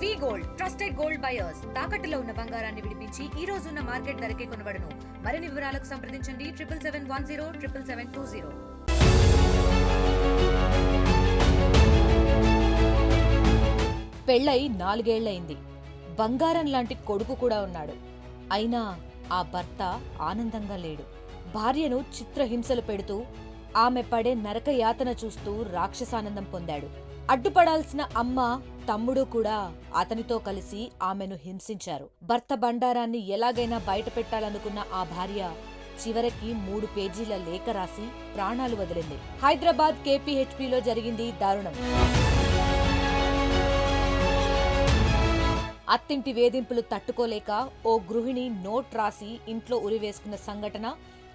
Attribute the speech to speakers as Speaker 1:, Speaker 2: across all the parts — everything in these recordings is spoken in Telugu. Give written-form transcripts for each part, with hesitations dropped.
Speaker 1: వి గోల్డ్ ట్రస్టెడ్ గోల్డ్ బయర్స్ తాకట్టులో ఉన్న బంగారాన్ని విడిపించి ఈ రోజు ఉన్న మార్కెట్ ధరకే కొనబడును. మరిన్ని వివరాలకు సంప్రదించండి 7771077720.
Speaker 2: పెళ్ళై 4 ఏళ్లయింది. బంగారం లాంటి కొడుకు కూడా ఉన్నాడు. అయినా ఆ భర్త ఆనందంగా లేడు. భార్యను చిత్రహింసలు పెడుతూ ఆమె పడే నరక యాతన చూస్తూ రాక్షసానందం పొందాడు. అడ్డుపడాల్సిన అమ్మ, తమ్ముడు కూడా అతనితో కలిసి ఆమెను హింసించారు. భర్త బండారాన్ని ఎలాగైనా బయటపెట్టాలనుకున్న ఆ భార్య చివరికి 3 పేజీల లేఖ రాసి ప్రాణాలు వదిలింది. హైదరాబాద్ KPHPలో జరిగింది దారుణం. అత్తింటి వేధింపులు తట్టుకోలేక ఓ గృహిణి నోట్ రాసి ఇంట్లో ఉరివేసుకున్న సంఘటన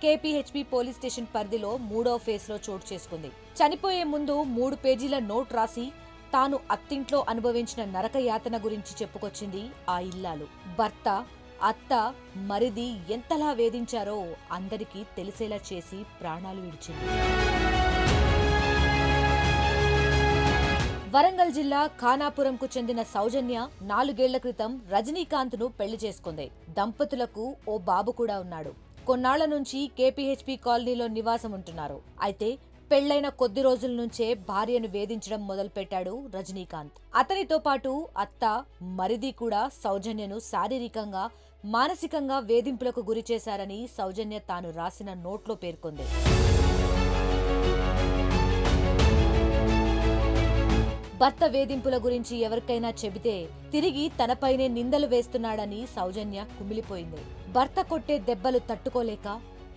Speaker 2: KPHP పోలీస్ స్టేషన్ పరిధిలో 3వ ఫేజ్లో చోటు చేసుకుంది. చనిపోయే ముందు 3 పేజీల నోట్ రాసి తాను అత్తింట్లో అనుభవించిన నరక యాతన గురించి చెప్పుకొచ్చింది ఆ ఇల్లాలు. భర్త, అత్త, మరిది ఎంతలా వేధించారో అందరికీ తెలిసేలా చేసి ప్రాణాలు విడిచింది. వరంగల్ జిల్లా ఖానాపురంకు చెందిన సౌజన్య 4 ఏళ్ల క్రితం రజనీకాంత్ను పెళ్లి చేసుకుంది. దంపతులకు ఓ బాబు కూడా ఉన్నాడు. కొన్నాళ్ల నుంచి KPHP కాలనీలో నివాసం ఉంటున్నారు. అయితే పెళ్లైన కొద్ది రోజుల నుంచే భార్యను వేధించడం మొదలుపెట్టాడు రజనీకాంత్. అతనితో పాటు అత్త, మరిది కూడా సౌజన్యను శారీరకంగా, మానసికంగా వేధింపులకు గురి చేశారని సౌజన్య తాను రాసిన నోట్లో పేర్కొంది. భర్త వేధింపుల గురించి ఎవరికైనా చెబితే తిరిగి తనపైనే నిందలు వేస్తున్నాడని సౌజన్య కుమిలిపోయింది. భర్త కొట్టే దెబ్బలు తట్టుకోలేక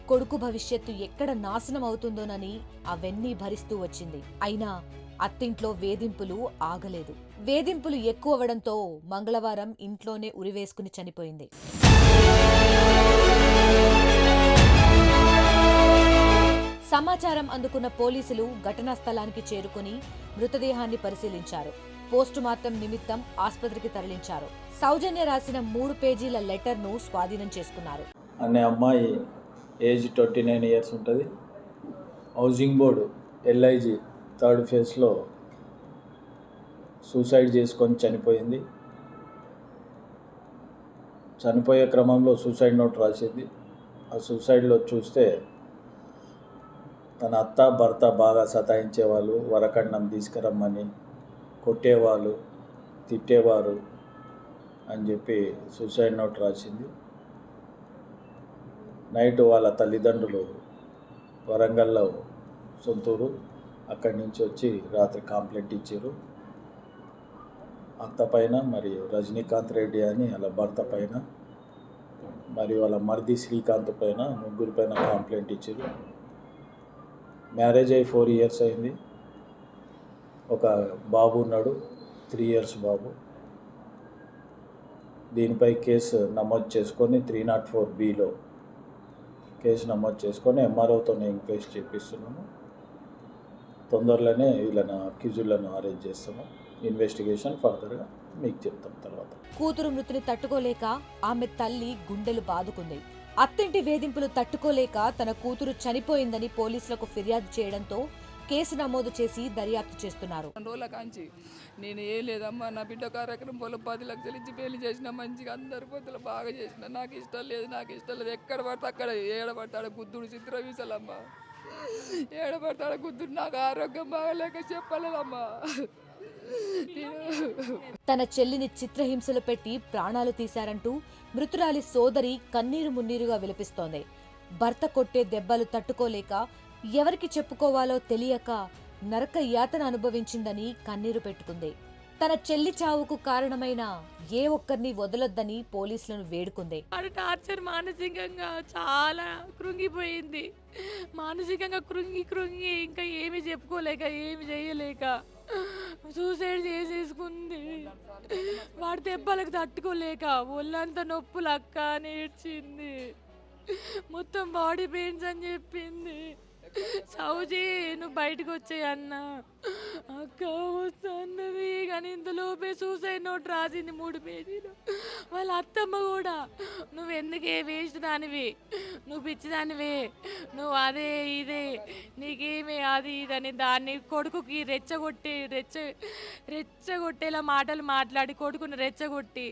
Speaker 2: కొడుకు భవిష్యత్తు ఎక్కడ నాశనం అవుతుందోనని అవన్నీ భరిస్తూ వచ్చింది. అయినా అత్తింట్లో వేధింపులు ఆగలేదు. వేధింపులు ఎక్కువవడంతో మంగళవారం ఇంట్లోనే ఉరివేసుకుని చనిపోయింది. సమాచారం అందుకున్న పోలీసులు ఘటనా స్థలానికి చేరుకుని మృతదేహాన్ని పరిశీలించారు. పోస్టుమార్టం నిమిత్తం ఆస్పత్రికి తరలించారు. సౌజన్య రాసిన 3 పేజీల లెటర్ను స్వాధీనం చేసుకున్నారు.
Speaker 3: అనే అమ్మాయి ఏజ్ 29 ఇయర్స్ ఉంటుంది. హౌసింగ్ బోర్డు LIG 3rd ఫేజ్లో సూసైడ్ చేసుకొని చనిపోయింది. చనిపోయే క్రమంలో సూసైడ్ నోట్ రాసింది. ఆ సూసైడ్లో చూస్తే తన అత్త, భర్త బాగా సతాయించేవాళ్ళు, వరకట్నం తీసుకురమ్మని కొట్టేవాళ్ళు, తిట్టేవారు అని చెప్పి సూసైడ్ నోట్ రాసింది. నైట్ వాళ్ళ తల్లిదండ్రులు వరంగల్లో సొంతూరు, అక్కడి నుంచి వచ్చి రాత్రి కంప్లైంట్ ఇచ్చారు. అత్త పైన మరియు రజనీకాంత్ రెడ్డి అని వాళ్ళ భర్త పైన మరియు వాళ్ళ మరిది శ్రీకాంత్ పైన 3 పైన కంప్లైంట్ ఇచ్చారు. మ్యారేజ్ అయ్యి 4 ఇయర్స్ అయింది. ఒక బాబు ఉన్నాడు, 3 ఇయర్స్ బాబు. దీనిపై కేసు నమోదు చేసుకొని 304(b)లో కేసు నమోదు చేసుకొని MROతోనే ఎంక్వైరీ చేపిస్తున్నాము. తొందరలోనే వీళ్ళని అక్యూజులను అరెస్ట్ చేస్తాము. ఇన్వెస్టిగేషన్ ఫర్దర్గా మీకు చెప్తాం తర్వాత.
Speaker 2: కూతురు మృతిని తట్టుకోలేక ఆమె తల్లి గుండెలు బాదుకుంది. అత్తింటి వేధింపులు తట్టుకోలేక తన కూతురు చనిపోయిందని పోలీసులకు ఫిర్యాదు చేయడంతో కేసు నమోదు చేసి దర్యాప్తు చేస్తున్నారు.
Speaker 4: 2 రోజుల కాంచి నేను ఏం లేదమ్మా, నా బిడ్డ కార్యక్రమంలో 10 లక్షలు ఇచ్చి పెళ్లి చేసిన, మంచిగా అందరి పొద్దులు బాగా చేసిన, నాకు ఇష్టం లేదు ఎక్కడ పడితే అక్కడ ఏడబడతాడు గుద్దుడు చిత్రహింసలమ్మా, ఏడబడతాడు గుద్దుడు. నాకు ఆరోగ్యం బాగలేక చెప్పలేదమ్మా.
Speaker 2: తన చెల్లిని చిత్రహింసలు పెట్టి ప్రాణాలు తీశారంటూ మృతురాలి సోదరి కన్నీరు మున్నీరుగా విలపిస్తోంది. భర్త కొట్టే దెబ్బలు తట్టుకోలేక ఎవరికి చెప్పుకోవాలో తెలియక నరక యాతన అనుభవించిందని కన్నీరు పెట్టుకుంది. తన చెల్లి చావుకు కారణమైన ఏ ఒక్కరిని వదలొద్దని పోలీసులను వేడుకుంది.
Speaker 5: టార్చర్ మానసికంగా చాలా కృంగిపోయింది. మానసికంగా కృంగి ఇంకా ఏమి చెప్పుకోలేక, ఏమి చేయలేక సూసైడ్ చేసేసుకుంది. వాడి దెబ్బలకు తట్టుకోలేక ఒళ్ళంతా నొప్పులు అక్క అని ఏడ్చింది. మొత్తం బాడీ పెయిన్స్ అని చెప్పింది. సౌజీ నువ్వు బయటకు వచ్చాయన్న అక్క వస్తా అన్నది. కానీ ఇంతలోపే సూసైడ్ నోట్ రాసింది 3 పేజీలు. వాళ్ళ అత్తమ్మ కూడా నువ్వు ఎందుకే వేస్ట్ దానివి, నువ్వు పిచ్చిదానివే, నువ్వు అదే ఇదే నీకేమే అది ఇదని దాన్ని కొడుకుకి రెచ్చగొట్టేలా మాటలు మాట్లాడి కొడుకుని రెచ్చగొట్టి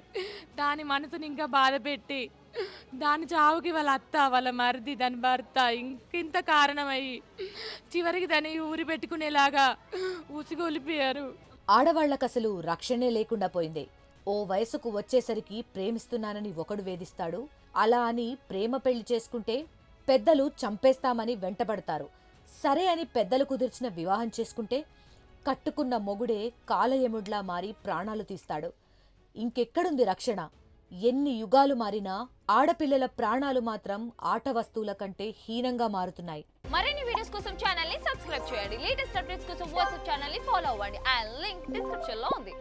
Speaker 5: దాని మనసుని ఇంకా బాధ పెట్టి దాని చావుకి వాళ్ళ అత్త వాళ్ళ మరిది దాని భర్త ఇంకింత కారణమయ్యి చివరికి దాన్ని ఊరి పెట్టుకునేలాగా ఊసిగొలిపోయారు.
Speaker 2: ఆడవాళ్లకసలు రక్షణే లేకుండా పోయింది. ఓ వయసుకు వచ్చేసరికి ప్రేమిస్తున్నానని ఒకడు వేధిస్తాడు, అలా అని ప్రేమ పెళ్లి చేసుకుంటే పెద్దలు చంపేస్తామని వెంటబడతారు. సరే అని పెద్దలు కుదిర్చిన వివాహం చేసుకుంటే కట్టుకున్న మొగుడే కాలయముడ్లా మారి ప్రాణాలు తీస్తాడు. ఇంకెక్కడుంది రక్షణ? ఎన్ని యుగాలు మారినా ఆడపిల్లల ప్రాణాలు మాత్రం ఆట వస్తువుల కంటే హీనంగా మారుతున్నాయి.
Speaker 6: మరిన్ని వీడియోస్ కోసం ఛానల్ ని సబ్స్క్రైబ్ చేయండి. లేటెస్ట్ అప్డేట్స్ కోసం వాట్సాప్ ఛానల్ ని ఫాలో అవ్వండి. ఆ లింక్ డిస్క్రిప్షన్ లో ఉంది.